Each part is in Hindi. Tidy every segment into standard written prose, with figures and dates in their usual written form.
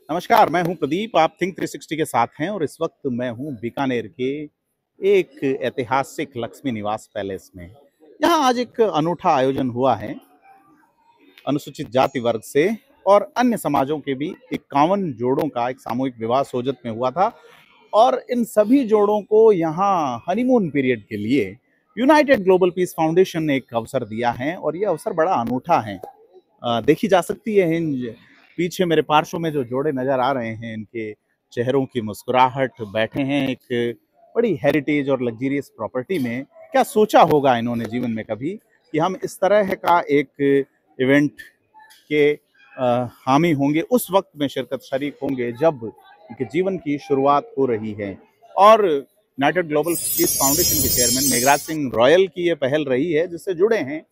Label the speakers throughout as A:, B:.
A: नमस्कार, मैं हूं प्रदीप। आप थिंक 360 के साथ हैं और इस वक्त मैं हूं बीकानेर के एक ऐतिहासिक लक्ष्मी निवास पैलेस में। यहाँ आज एक अनूठा आयोजन हुआ है अनुसूचित जाति वर्ग से और अन्य समाजों के भी 51 जोड़ों का एक सामूहिक विवाह सोजत में हुआ था। और इन सभी जोड़ों को यहाँ हनीमून पीरियड के लिए यूनाइटेड ग्लोबल पीस फाउंडेशन ने एक अवसर दिया है और ये अवसर बड़ा अनूठा है। देखी जा सकती है इन पीछे मेरे पार्श्व में जो जोड़े नजर आ रहे हैं, इनके चेहरों की मुस्कुराहट, बैठे हैं एक बड़ी हेरिटेज और लग्जरियस प्रॉपर्टी में। क्या सोचा होगा इन्होंने जीवन में कभी कि हम इस तरह का एक इवेंट के हामी होंगे, उस वक्त में शिरकत शरीक होंगे जब उनके जीवन की शुरुआत हो रही है। और यूनाइटेड ग्लोबल पीस फाउंडेशन के चेयरमैन मेघराज सिंह रॉयल की ये पहल रही है, जिससे जुड़े हैं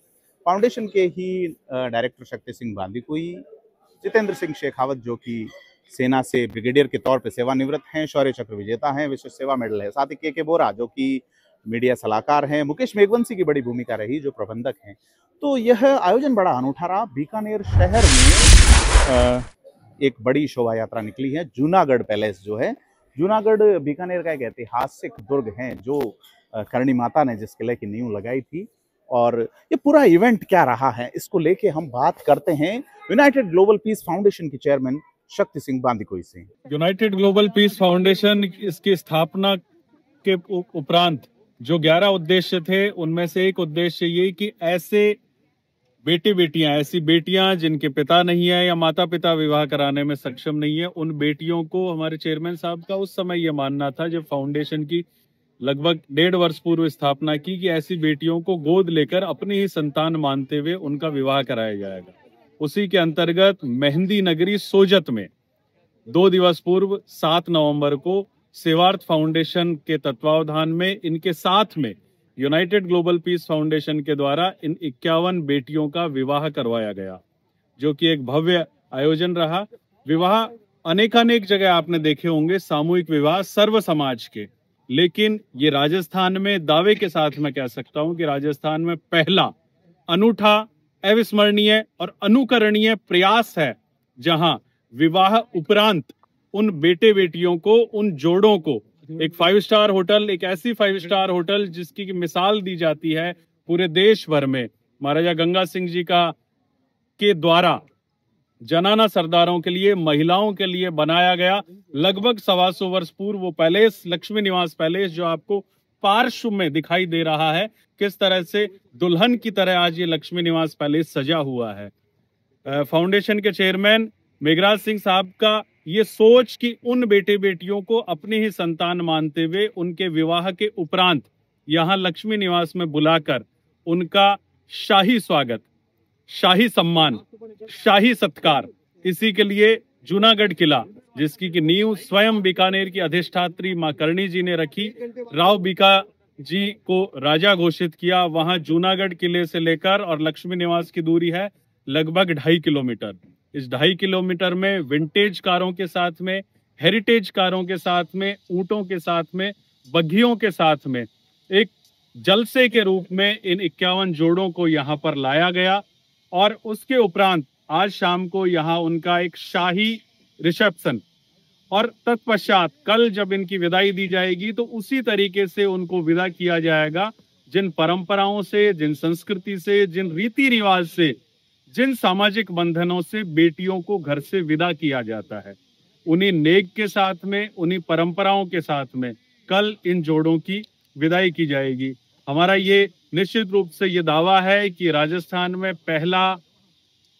A: फाउंडेशन के ही डायरेक्टर शक्ति सिंह बांदीकुई, जितेंद्र सिंह शेखावत जो कि सेना से ब्रिगेडियर के तौर पे सेवानिवृत्त हैं, शौर्य चक्र विजेता हैं, विशेष सेवा मेडल है, साथ ही के बोरा जो कि मीडिया सलाहकार हैं, मुकेश मेघवंशी की बड़ी भूमिका रही जो प्रबंधक हैं। तो यह आयोजन बड़ा अनूठा रहा। बीकानेर शहर में एक बड़ी शोभा यात्रा निकली है। जूनागढ़ पैलेस जो है, जूनागढ़ बीकानेर का एक ऐतिहासिक दुर्ग है जो करणी माता ने जिस किले की नींव लगाई थी। और ये पूरा इवेंट क्या रहा है, इसको लेके हम बात करते हैं यूनाइटेड ग्लोबल पीस फाउंडेशन के चेयरमैन शक्ति सिंह बांदीकुई से।
B: यूनाइटेड ग्लोबल पीस फाउंडेशन इसकी स्थापना के उपरांत जो 11 उद्देश्य थे, उनमें से एक उद्देश्य ये कि ऐसे ऐसी बेटियां जिनके पिता नहीं है या माता पिता विवाह कराने में सक्षम नहीं है, उन बेटियों को, हमारे चेयरमैन साहब का उस समय ये मानना था जब फाउंडेशन की लगभग 1.5 वर्ष पूर्व स्थापना की, कि ऐसी बेटियों को गोद लेकर अपनी ही संतान मानते हुए उनका विवाह कराया जाएगा। उसी के अंतर्गत मेहंदी नगरी सोजत में 2 दिवस पूर्व 7 नवंबर को सेवार्थ फाउंडेशन के तत्वावधान में इनके साथ में यूनाइटेड ग्लोबल पीस फाउंडेशन के द्वारा इन 51 बेटियों का विवाह करवाया गया, जो कि एक भव्य आयोजन रहा। विवाह अनेकानेक जगह आपने देखे होंगे, सामूहिक विवाह सर्व समाज के, लेकिन ये राजस्थान में दावे के साथ मैं कह सकता हूं कि राजस्थान में पहला अनूठा, अविस्मरणीय और अनुकरणीय प्रयास है, जहां विवाह उपरांत उन बेटे बेटियों को, उन जोड़ों को एक 5 स्टार होटल, एक ऐसी 5 स्टार होटल जिसकी मिसाल दी जाती है पूरे देश भर में, महाराजा गंगा सिंह जी का के द्वारा जनाना सरदारों के लिए, महिलाओं के लिए बनाया गया लगभग 125 वर्ष पूर्व वो पैलेस, लक्ष्मी निवास पैलेस, जो आपको पार्श्व में दिखाई दे रहा है, किस तरह से दुल्हन की तरह आज ये लक्ष्मी निवास पैलेस सजा हुआ है। फाउंडेशन के चेयरमैन मेघराज सिंह साहब का ये सोच कि उन बेटे बेटियों को अपनी ही संतान मानते हुए उनके विवाह के उपरांत यहाँ लक्ष्मी निवास में बुलाकर उनका शाही स्वागत, शाही सम्मान, शाही सत्कार, इसी के लिए जूनागढ़ किला, जिसकी की नींव स्वयं बीकानेर की अधिष्ठात्री मां करणी जी ने रखी, राव बीका जी को राजा घोषित किया। वहां जूनागढ़ किले से लेकर और लक्ष्मी निवास की दूरी है लगभग 2.5 किलोमीटर। इस 2.5 किलोमीटर में विंटेज कारों के साथ में, हेरिटेज कारों के साथ में, ऊंटों के साथ में, बग्घियों के साथ में एक जलसे के रूप में इन 51 जोड़ों को यहाँ पर लाया गया। और उसके उपरांत आज शाम को यहाँ उनका एक शाही रिसेप्शन, और तत्पश्चात कल जब इनकी विदाई दी जाएगी तो उसी तरीके से उनको विदा किया जाएगा, जिन परंपराओं से, जिन संस्कृति से, जिन रीति रिवाज से, जिन सामाजिक बंधनों से बेटियों को घर से विदा किया जाता है, उन्हीं नेक के साथ में, उन्हीं परंपराओं के साथ में कल इन जोड़ों की विदाई की जाएगी। हमारा ये निश्चित रूप से ये दावा है कि राजस्थान में पहला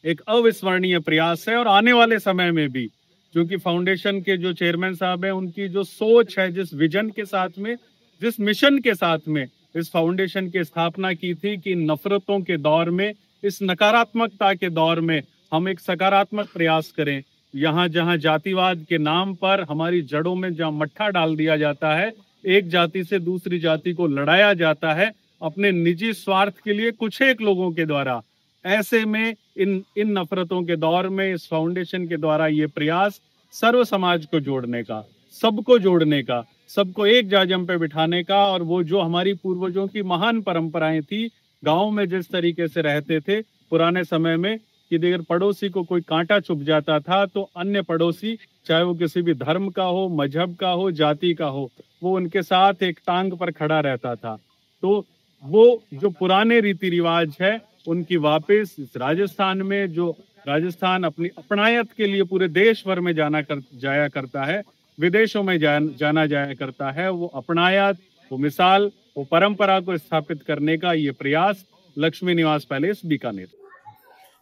B: एक अविस्मरणीय प्रयास है, और आने वाले समय में भी, क्योंकि फाउंडेशन के जो चेयरमैन साहब हैं, उनकी जो सोच है, जिस विजन के साथ में, जिस मिशन के साथ में इस फाउंडेशन की स्थापना की थी कि नफरतों के दौर में, इस नकारात्मकता के दौर में हम एक सकारात्मक प्रयास करें। यहाँ जहाँ जातिवाद के नाम पर हमारी जड़ों में जहाँ मट्ठा डाल दिया जाता है, एक जाति से दूसरी जाति को लड़ाया जाता है अपने निजी स्वार्थ के लिए कुछ एक लोगों के द्वारा, ऐसे में इन नफरतों के दौर में इस फाउंडेशन के द्वारा ये प्रयास सर्व समाज को जोड़ने का, सबको जोड़ने का, सबको एक जाजम पे बिठाने का, और वो जो हमारी पूर्वजों की महान परंपराएं थी, गांव में जिस तरीके से रहते थे पुराने समय में, कि अगर पड़ोसी को कोई कांटा चुभ जाता था तो अन्य पड़ोसी, चाहे वो किसी भी धर्म का हो, मजहब का हो, जाति का हो, वो उनके साथ एक टांग पर खड़ा रहता था। तो वो जो पुराने रीति रिवाज है उनकी वापस इस राजस्थान में, जो राजस्थान अपनी अपनायत के लिए पूरे देश भर में जाया करता है, विदेशों में जाना जाया करता है, वो अपनायत, वो मिसाल, वो परंपरा को स्थापित करने का ये प्रयास लक्ष्मी निवास पैलेस बीकानेर।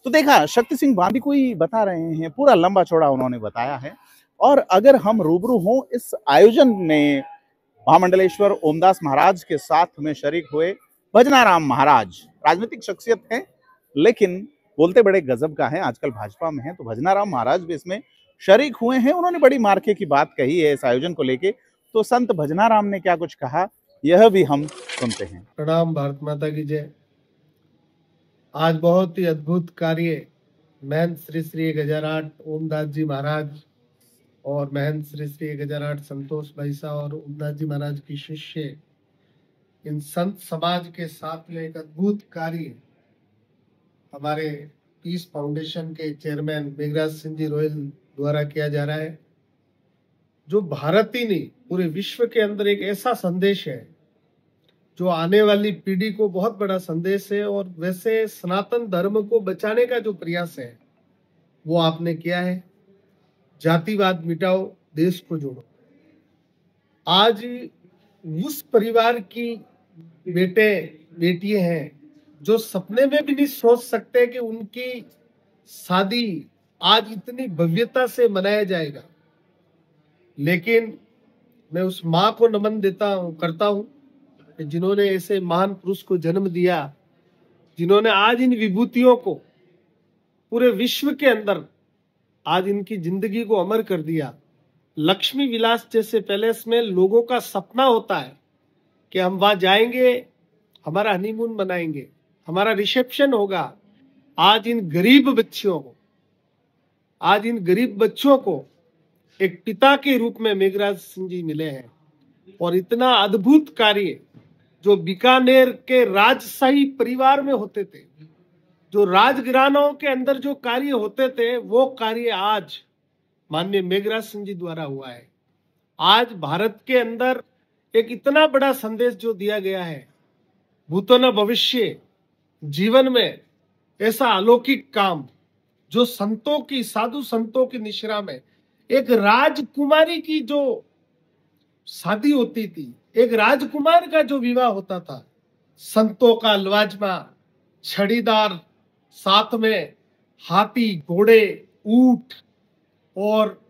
A: तो देखा, शक्ति सिंह बांदी को ही बता रहे हैं, पूरा लंबा चौड़ा उन्होंने बताया है। और अगर हम रूबरू हों इस आयोजन में, महामंडलेश्वर ओमदास महाराज के साथ में शरीक हुए भजनाराम महाराज, राजनीतिक शख्सियत है लेकिन बोलते बड़े गजब का है, आजकल भाजपा में है, तो भजनाराम महाराज भी इसमें शरीक हुए हैं। उन्होंने बड़ी मार्के की बात कही है इस आयोजन को लेके। तो संत भजनाराम ने क्या कुछ कहा, यह भी हम सुनते हैं।
C: प्रणाम, भारत माता की जय। आज बहुत ही अद्भुत कार्य महंत श्री श्री 1008 ओमदास जी महाराज और महंत श्री श्री 1008 संतोष भाई साहब और ओमदास जी महाराज की शिष्य, इन संत समाज के साथ में एक अद्भुत कार्य हमारे पीस फाउंडेशन के चेयरमैन मेघराज सिंह जी रोयल द्वारा किया जा रहा है, जो भारत ही नहीं पूरे विश्व के अंदर एक ऐसा संदेश है जो आने वाली पीढ़ी को बहुत बड़ा संदेश है। और वैसे सनातन धर्म को बचाने का जो प्रयास है वो आपने किया है। जातिवाद मिटाओ, देश को जोड़ो। आज उस परिवार की बेटे बेटियां हैं जो सपने में भी नहीं सोच सकते कि उनकी शादी आज इतनी भव्यता से मनाया जाएगा। लेकिन मैं उस माँ को नमन करता हूँ कि जिन्होंने ऐसे महान पुरुष को जन्म दिया, जिन्होंने आज इन विभूतियों को पूरे विश्व के अंदर आज इनकी जिंदगी को अमर कर दिया। लक्ष्मी विलास जैसे पैलेस में लोगों का सपना होता है कि हम वहां जाएंगे, हमारा हनीमून मनाएंगे, हमारा रिसेप्शन होगा। आज इन गरीब बच्चों को एक पिता के रूप में मेघराज सिंह जी मिले हैं। और इतना अद्भुत कार्य जो बीकानेर के राजशाही परिवार में होते थे, जो राजघरानों के अंदर जो कार्य होते थे, वो कार्य आज माननीय मेघराज सिंह जी द्वारा हुआ है। आज भारत के अंदर एक इतना बड़ा संदेश जो दिया गया है, भूतो न भविष्य, जीवन में ऐसा अलौकिक काम जो साधु संतों की निश्रा में एक राजकुमारी की जो शादी होती थी, एक राजकुमार का जो विवाह होता था, संतों का लवाजमा, छड़ीदार, साथ में हाथी, घोड़े, ऊंट और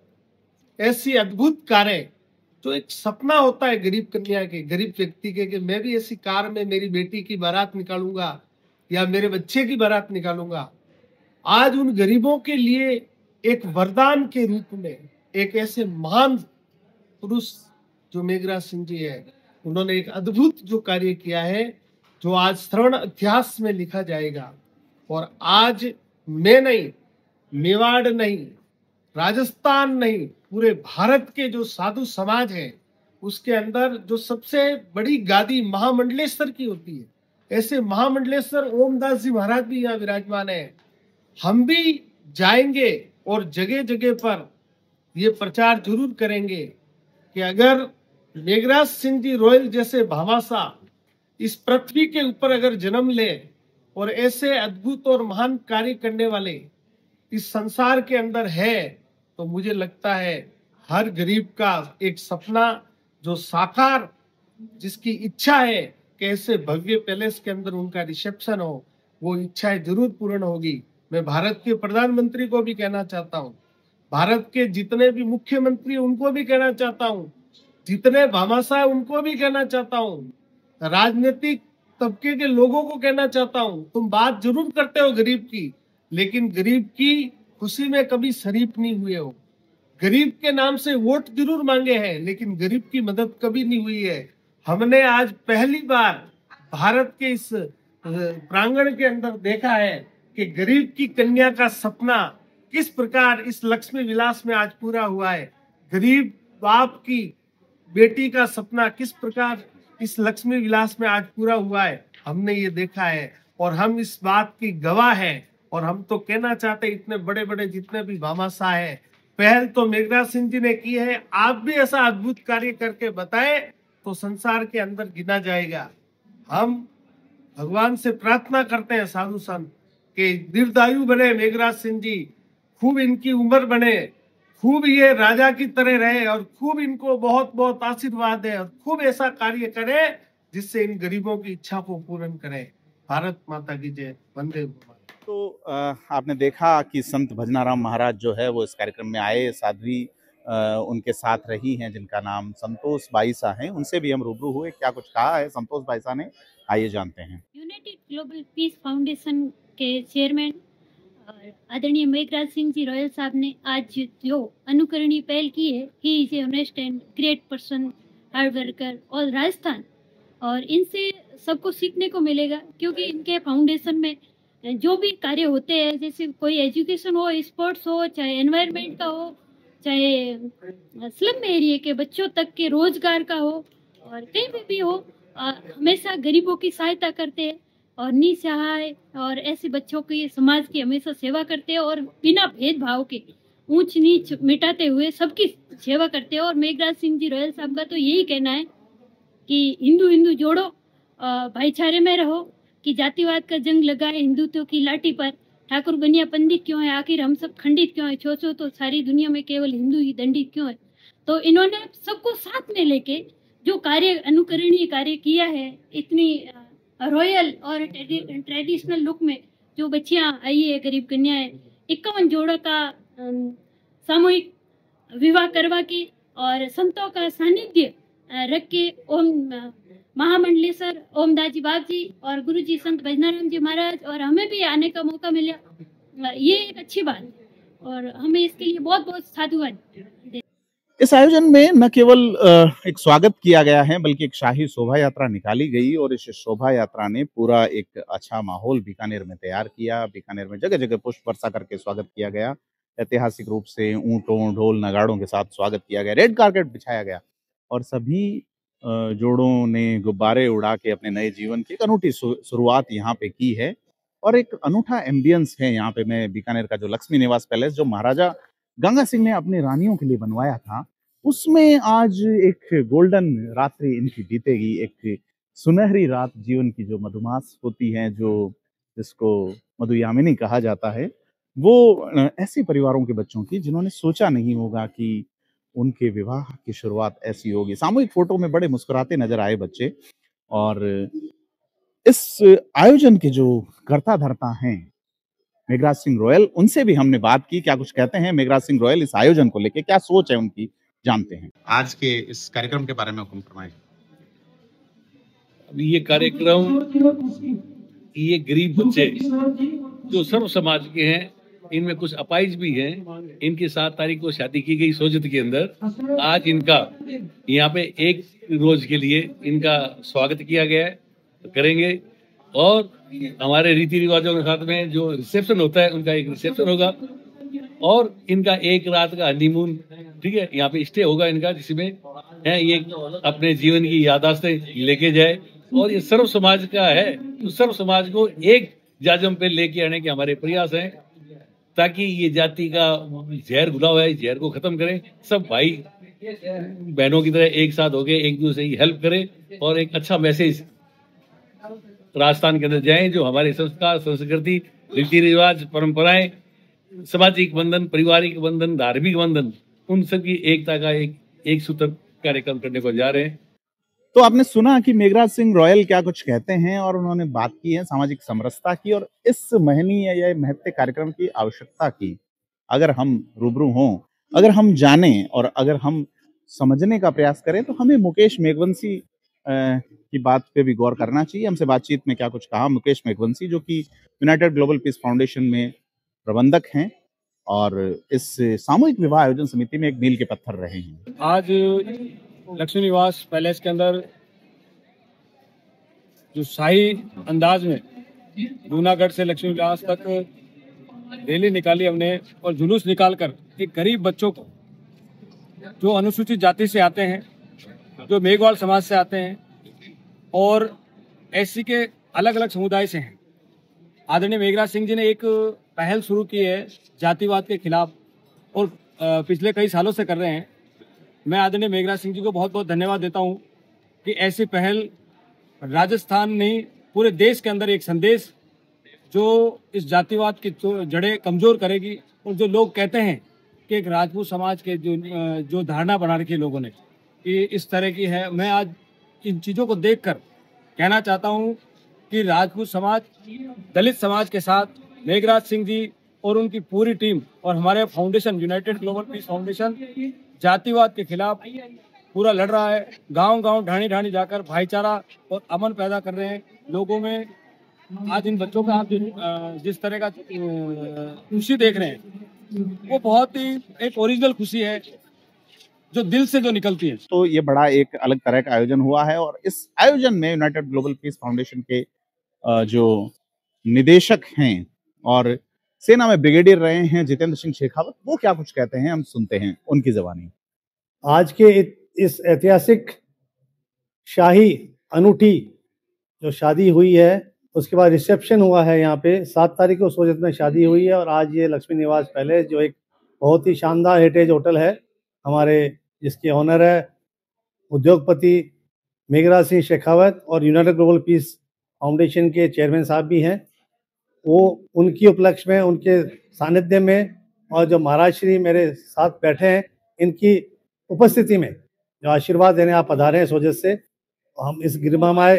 C: ऐसी अद्भुत कारें, जो एक सपना होता है गरीब कन्या के, गरीब व्यक्ति के, कि मैं भी ऐसी कार में मेरी बेटी की बारात निकालूंगा या मेरे बच्चे की बारात निकालूंगा। आज उन गरीबों के लिए एक वरदान के रूप में एक ऐसे महान पुरुष जो मेघराज सिंह जी है, उन्होंने एक अद्भुत जो कार्य किया है, जो आज श्रवण इतिहास में लिखा जाएगा। और आज मैं नहीं, मेवाड़ नहीं, राजस्थान नहीं, पूरे भारत के जो साधु समाज है उसके अंदर जो सबसे बड़ी गादी महामंडलेश्वर की होती है, ऐसे महामंडलेश्वर ओमदास जी महाराज भी यहाँ विराजमान है। हम भी जाएंगे और जगह जगह पर ये प्रचार जरूर करेंगे कि अगर मेघराज सिंह जी रोयल जैसे भामाशाह इस पृथ्वी के ऊपर अगर जन्म ले और ऐसे अद्भुत और महान कार्य करने वाले इस संसार के अंदर है, तो मुझे लगता है हर गरीब का एक सपना जो साकार, जिसकी इच्छा है कि ऐसे भव्य पैलेस के अंदर उनका रिसेप्शन हो, वो इच्छाएं जरूर पूर्ण होगी। मैं भारत के प्रधानमंत्री को भी कहना चाहता हूँ, भारत के जितने भी मुख्यमंत्री उनको भी कहना चाहता हूँ, जितने भामाशाह उनको भी कहना चाहता हूँ, राजनीतिक तबके के लोगों को कहना चाहता हूँ, तुम बात जरूर करते हो गरीब की, लेकिन गरीब की खुशी में कभी शरीक नहीं हुए हो। गरीब के नाम से वोट जरूर मांगे हैं, लेकिन गरीब की मदद कभी नहीं हुई है। हमने आज पहली बार भारत के इस प्रांगण के अंदर देखा है कि गरीब की कन्या का सपना किस प्रकार इस लक्ष्मी विलास में आज पूरा हुआ है। गरीब बाप की बेटी का सपना किस प्रकार इस लक्ष्मी विलास में आज पूरा हुआ है, हमने ये देखा है और हम इस बात की गवाह हैं। और हम तो कहना चाहते इतने बड़े बड़े जितने भी भामाशाह है, पहल तो मेघराज सिंह जी ने की है। आप भी ऐसा अद्भुत कार्य करके बताएं तो संसार के अंदर गिना जाएगा। हम भगवान से प्रार्थना करते हैं साधु संत के दीर्घायु बने मेघराज सिंह जी, खूब इनकी उम्र बने, खूब ये राजा की तरह रहे और खूब इनको बहुत बहुत आशीर्वाद है और खूब ऐसा कार्य करे जिससे इन गरीबों की इच्छा को पूर्ण करे। भारत माता की जय, वंदे मातरम।
A: तो आपने देखा कि संत भजनाराम महाराज जो है वो इस कार्यक्रम में आए, साध्वी उनके साथ रही हैं जिनका नाम संतोष बाईसा है, उनसे भी हम रूबरू हुए। क्या कुछ कहा है संतोष बाईसा ने, आइए जानते हैं।
D: यूनाइटेड ग्लोबल पीस फाउंडेशन के चेयरमैन और आदरणीय मेघराज सिंह जी रॉयल साहब ने आज जो अनुकरणीय पहल की है, he is a honest and great person, hard worker और राजस्थान, और इनसे सबको सीखने को मिलेगा क्योंकि इनके फाउंडेशन में जो भी कार्य होते हैं, जैसे कोई एजुकेशन हो, स्पोर्ट्स हो, चाहे एनवायरनमेंट का हो, चाहे स्लम एरिया के बच्चों तक के रोजगार का हो और कहीं भी हो, हमेशा गरीबों की सहायता करते हैं और निसहाय और ऐसे बच्चों की समाज की हमेशा सेवा करते हैं और बिना भेदभाव के ऊंच नीच मिटाते हुए सबकी सेवा करते हैं। और मेघराज सिंह जी रॉयल साहब का तो यही कहना है कि हिंदू हिंदू जोड़ो, भाईचारे में रहो, कि जातिवाद का जंग लगाए हिंदुत्व की लाठी पर, ठाकुर बनिया पंडित क्यों है, आखिर हम सब खंडित क्यों है, छो तो सारी दुनिया में केवल हिंदू ही दंडित क्यों है। तो इन्होंने सबको साथ में लेके जो कार्य अनुकरणीय कार्य किया है, इतनी रॉयल और ट्रेडिशनल लुक में जो बच्चियां आई है, गरीब कन्याएं, 51 जोड़ों का सामूहिक विवाह करवा के और संतों का सानिध्य रख के ओम महामंडलेश्वर ओमदास जी बाग जी और गुरु जी संत भजनाराम जी महाराज और हमें भी आने का मौका मिला, ये एक अच्छी बात है और हमें इसके लिए बहुत बहुत साधुवाद।
A: इस आयोजन में न केवल एक स्वागत किया गया है बल्कि एक शाही शोभा यात्रा निकाली गई और इस शोभा यात्रा ने पूरा एक अच्छा माहौल बीकानेर में तैयार किया। बीकानेर में जगह जगह पुष्प वर्षा करके स्वागत किया गया, ऐतिहासिक रूप से ऊंटों ढोल नगाड़ों के साथ स्वागत किया गया, रेड कारपेट बिछाया गया और सभी जोड़ों ने गुब्बारे उड़ा के अपने नए जीवन की एक अनूठी शुरुआत यहाँ पे की है। और एक अनूठा एम्बियंस है यहाँ पे। मैं बीकानेर का जो लक्ष्मी निवास पैलेस जो महाराजा गंगा सिंह ने अपनी रानियों के लिए बनवाया था, उसमें आज एक गोल्डन रात्रि इनकी बीतेगी, एक सुनहरी रात जीवन की जो मधुमास होती है, जो जिसको मधुयामिनी कहा जाता है, वो ऐसे परिवारों के बच्चों की जिन्होंने सोचा नहीं होगा कि उनके विवाह की शुरुआत ऐसी होगी। सामूहिक फोटो में बड़े मुस्कुराते नजर आए बच्चे और इस आयोजन के जो कर्ता धर्ता हैं मेघराज सिंह रॉयल, उनसे भी हमने बात की। क्या कुछ कहते हैं मेघराज सिंह रॉयल इस आयोजन को लेके, क्या सोच है उनकी, जानते हैं। आज के इस कार्यक्रम के बारे में हुक्म फरमाएं।
E: अभी ये कार्यक्रम, ये गरीब बच्चे जो सर्व समाज के हैं, इनमें कुछ अपाइज भी हैं, इनकी 7 तारीख को शादी की गई सोजत के अंदर। आज इनका यहाँ पे एक रोज के लिए इनका स्वागत किया गया है, तो करेंगे। और हमारे रीति रिवाजों के साथ में जो रिसेप्शन होता है, उनका एक रिसेप्शन होगा और इनका एक रात का हनीमून, ठीक है, यहाँ पे स्टे होगा इनका, जिसमें है ये अपने जीवन की यादाश्तें लेके जाए। और ये सर्व समाज का है, तो सर्व समाज को एक जाजम पे लेके आने के हमारे प्रयास हैं, ताकि ये जाति का जहर घुला हुआ है, जहर को खत्म करें। सब भाई बहनों की तरह एक साथ होके एक दूसरे की हेल्प करें और एक अच्छा मैसेज राजस्थान के अंदर जाए, जो हमारे संस्कार, संस्कृति, रीति रिवाज, परंपराएं, सामाजिक बंधन, पारिवारिक बंधन, धार्मिक बंधन, उन सब की एकता का एक सूत्र कार्यक्रम करने को जा रहे हैं।
A: तो आपने सुना कि मेघराज सिंह रॉयल क्या कुछ कहते हैं और उन्होंने बात की है सामाजिक समरसता की और इस महनीय या महत्व कार्यक्रम की आवश्यकता की। अगर हम रूबरू हों, अगर हम जानें और अगर हम समझने का प्रयास करें तो हमें मुकेश मेघवंशी की बात पे भी गौर करना चाहिए। हमसे बातचीत में क्या कुछ कहा मुकेश मेघवंशी, जो कि यूनाइटेड ग्लोबल पीस फाउंडेशन में प्रबंधक हैं और इस सामूहिक विवाह आयोजन समिति में एक मील के पत्थर रहे हैं।
F: आज लक्ष्मी निवास पैलेस के अंदर जो शाही अंदाज में जूनागढ़ से लक्ष्मी निवास तक रैली निकाली हमने और जुलूस निकालकर एक गरीब बच्चों को, जो अनुसूचित जाति से आते हैं, जो मेघवाल समाज से आते हैं और एससी के अलग अलग समुदाय से हैं, आदरणीय मेघराज सिंह जी ने एक पहल शुरू की है जातिवाद के खिलाफ और पिछले कई सालों से कर रहे हैं। मैं आदरणीय मेघराज सिंह जी को बहुत बहुत धन्यवाद देता हूं कि ऐसी पहल राजस्थान नहीं पूरे देश के अंदर एक संदेश जो इस जातिवाद की जड़ें कमजोर करेगी। और जो लोग कहते हैं कि एक राजपूत समाज के जो धारणा बना रखी है लोगों ने कि इस तरह की है, मैं आज इन चीज़ों को देखकर कहना चाहता हूं कि राजपूत समाज दलित समाज के साथ मेघराज सिंह जी और उनकी पूरी टीम और हमारे foundation United global peace foundation जातिवाद के खिलाफ पूरा लड़ रहा है। गांव-गांव ढाणी ढाणी जाकर भाईचारा और अमन पैदा कर रहे हैं लोगों में। आज इन बच्चों का आप जिस तरह का खुशी देख रहे हैं वो बहुत ही एक ओरिजिनल खुशी है जो दिल से जो निकलती है।
A: तो ये बड़ा एक अलग तरह का आयोजन हुआ है और इस आयोजन में यूनाइटेड ग्लोबल पीस फाउंडेशन के जो निदेशक हैं और सेना में ब्रिगेडियर रहे हैं जितेंद्र सिंह शेखावत, वो क्या कुछ कहते हैं हम सुनते हैं उनकी ज़बानी।
G: आज के इस ऐतिहासिक शाही अनूठी जो शादी हुई है उसके बाद रिसेप्शन हुआ है यहाँ पे 7 तारीख को सोजत में शादी हुई है और आज ये लक्ष्मी निवास पैलेस जो एक बहुत ही शानदार हेरिटेज होटल है हमारे जिसके ऑनर है उद्योगपति मेघराज सिंह शेखावत और यूनाइटेड ग्लोबल पीस फाउंडेशन के चेयरमैन साहब भी हैं। वो उनकी उपलक्ष्य में उनके सानिध्य में और जो महाराज श्री मेरे साथ बैठे हैं इनकी उपस्थिति में जो आशीर्वाद देने आप पधारे हैं सोजत से, हम इस गिरमामय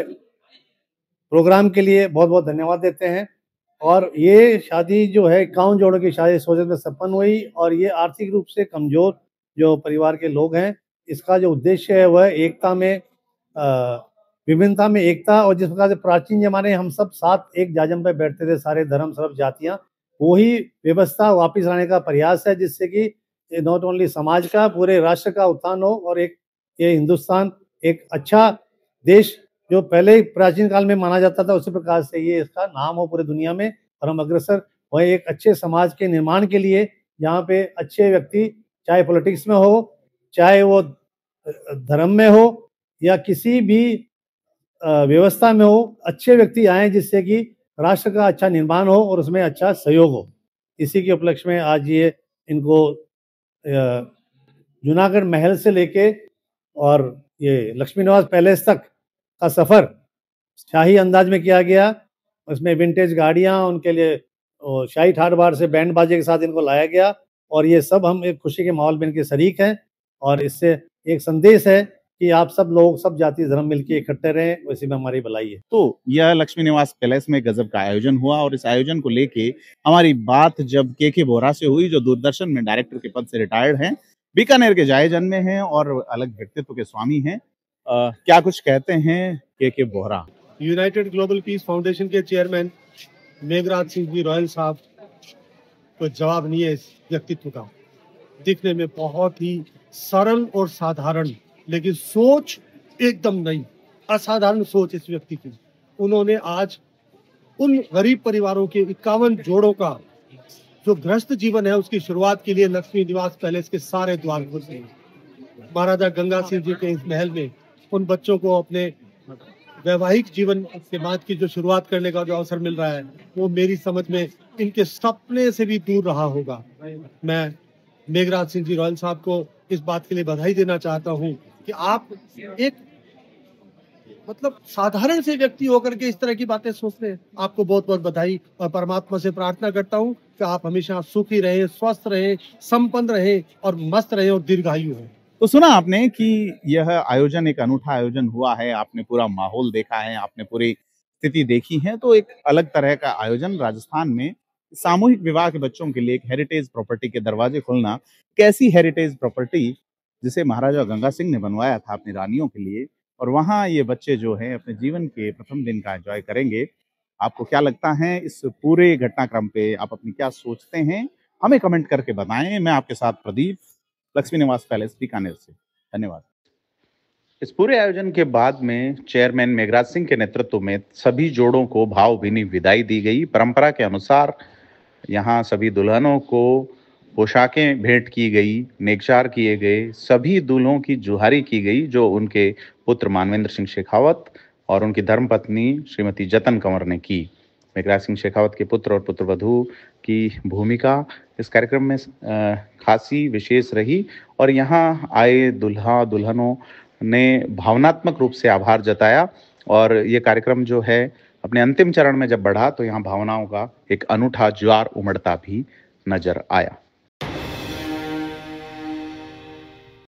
G: प्रोग्राम के लिए बहुत बहुत धन्यवाद देते हैं। और ये शादी जो है 51 जोड़ों की शादी सोजत में संपन्न हुई और ये आर्थिक रूप से कमज़ोर जो परिवार के लोग हैं इसका जो उद्देश्य है वह एकता में विभिन्नता में एकता। और जिस प्रकार से प्राचीन जमाने हम सब साथ एक जाजम पे बैठते थे सारे धर्म सर्व जातियाँ, वही व्यवस्था वापस लाने का प्रयास है जिससे कि नॉट ओनली समाज का पूरे राष्ट्र का उत्थान हो और एक ये हिंदुस्तान एक अच्छा देश जो पहले प्राचीन काल में माना जाता था उसी प्रकार से ये इसका नाम हो पूरे दुनिया में और हम अग्रसर वह एक अच्छे समाज के निर्माण के लिए यहाँ पे अच्छे व्यक्ति चाहे पॉलिटिक्स में हो चाहे वो धर्म में हो या किसी भी व्यवस्था में हो, अच्छे व्यक्ति आए जिससे कि राष्ट्र का अच्छा निर्माण हो और उसमें अच्छा सहयोग हो। इसी के उपलक्ष्य में आज ये इनको जूनागढ़ महल से लेके और ये लक्ष्मी निवास पैलेस तक का सफ़र शाही अंदाज में किया गया। उसमें विंटेज गाड़ियाँ उनके लिए शाही ठाट बार से बैंड बाजे के साथ इनको लाया गया और ये सब हम एक खुशी के माहौल में इनके शरीक हैं और इससे एक संदेश है कि आप सब लोग सब जाति धर्म मिलकर इकट्ठे रहें, वैसे में हमारी भलाई है।
A: तो यह लक्ष्मी निवास पैलेस में गजब का आयोजन हुआ और इस आयोजन को लेके हमारी बात जब के बोरा से हुई जो दूरदर्शन में डायरेक्टर के पद से रिटायर्ड हैं, बीकानेर के जाए जन्मे हैं और अलग व्यक्तित्व के स्वामी हैं। क्या कुछ कहते हैं के बोरा।
C: यूनाइटेड ग्लोबल पीस फाउंडेशन के चेयरमैन मेघराज सिंह जी रॉयल साहब को जवाब नहीं है इस व्यक्तित्व का। दिखने में बहुत ही सरल और साधारण लेकिन सोच एकदम नई असाधारण सोच इस व्यक्ति की। उन्होंने आज उन गरीब परिवारों के 51 जोड़ों का जो गृहस्थ जीवन है उसकी शुरुआत के लिए लक्ष्मी निवास पैलेस के सारे द्वार खोले। महाराजा गंगा सिंह जी के इस महल में उन बच्चों को अपने वैवाहिक जीवन के बाद की जो शुरुआत करने का जो अवसर मिल रहा है वो मेरी समझ में इनके सपने से भी दूर रहा होगा। मैं मेघराज सिंह जी रॉयल साहब को इस बात के लिए बधाई देना चाहता हूं कि आप एक मतलब साधारण से व्यक्ति होकर के इस तरह की बातें सोचते हैं। आपको बहुत बहुत बधाई और परमात्मा से प्रार्थना करता हूं कि आप हमेशा सुखी रहें, स्वस्थ रहें, संपन्न रहें और मस्त रहें और दीर्घायु हो।
A: तो सुना आपने कि यह आयोजन एक अनूठा आयोजन हुआ है, आपने पूरा माहौल देखा है, आपने पूरी स्थिति देखी है। तो एक अलग तरह का आयोजन राजस्थान में सामूहिक विवाह के बच्चों के लिए एक हेरिटेज प्रॉपर्टी के दरवाजे खुलना, कैसी हेरिटेज प्रॉपर्टी जिसे महाराजा गंगा सिंह ने बनवाया था अपनी रानियों के लिए और वहाँ ये बच्चे जो हैं अपने जीवन के प्रथम दिन का एंजॉय करेंगे। आपको क्या लगता है इस पूरे घटनाक्रम पे, आप अपनी क्या सोचते हैं, हमें कमेंट करके बताएं। मैं आपके साथ प्रदीप, लक्ष्मी निवास पैलेस बीकानेर से। धन्यवाद। इस पूरे आयोजन के बाद में चेयरमैन मेघराज सिंह के नेतृत्व में सभी जोड़ों को भावभीनी विदाई दी गई। परंपरा के अनुसार यहाँ सभी दुल्हनों को पोशाकें भेंट की गई, नेकचार किए गए, सभी दूल्हों की जुहारी की गई जो उनके पुत्र मानवेंद्र सिंह शेखावत और उनकी धर्मपत्नी श्रीमती जतन कंवर ने की। मेघराज सिंह शेखावत के पुत्र और पुत्रवधू की भूमिका इस कार्यक्रम में खासी विशेष रही और यहाँ आए दुल्हा दुल्हनों ने भावनात्मक रूप से आभार जताया और ये कार्यक्रम जो है अपने अंतिम चरण में जब बढ़ा तो यहाँ भावनाओं का एक अनूठा ज्वार उमड़ता भी नजर आया।